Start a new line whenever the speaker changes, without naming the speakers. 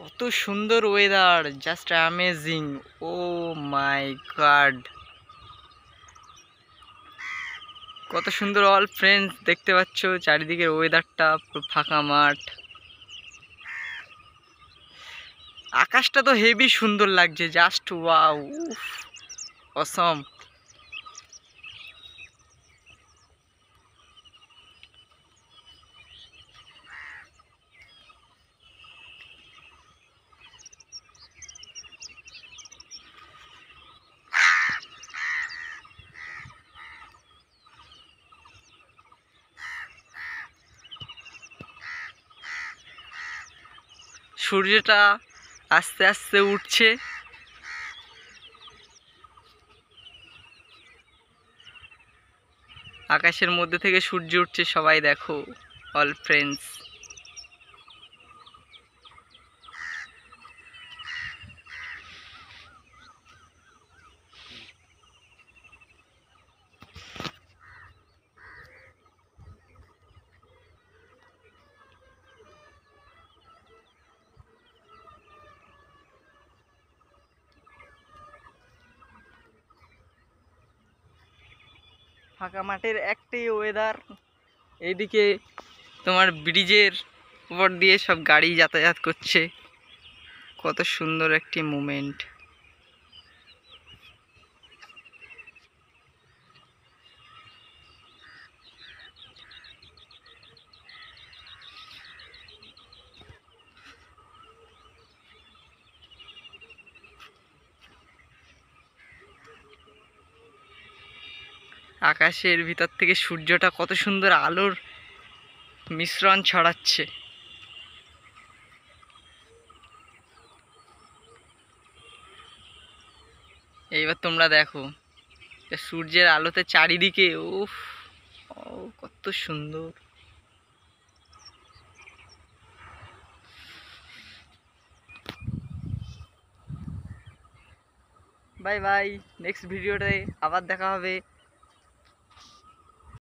কত সুন্দর weather, just amazing. ও মাই god, কত সুন্দর। অল ফ্রেন্ডস, দেখতে পাচ্ছ চারিদিকের ওয়েদারটা, পুরো ফাঁকা মাঠ। আকাশটা তো হেভি সুন্দর লাগছে, জাস্ট ওয়াও, অসম। সূর্যটা আস্তে আস্তে উঠছে। আকাশের মধ্যে থেকে সূর্য উঠছে, সবাই দেখো অল ফ্রেন্ডস। ফাঁকা মাঠের একটাই ওয়েদার। এইদিকে তোমার ব্রিজের উপর দিয়ে সব গাড়ি যাতায়াত করছে, কত সুন্দর একটি মোমেন্ট। আকাশের ভিতর থেকে সূর্যটা কত সুন্দর আলোর মিশ্রণ ছড়াচ্ছে। এইবার তোমরা দেখো সূর্যের আলোতে চারিদিকে, উফ, ও কত সুন্দর। বাই বাই, নেক্সট ভিডিওতে আবার দেখা হবে।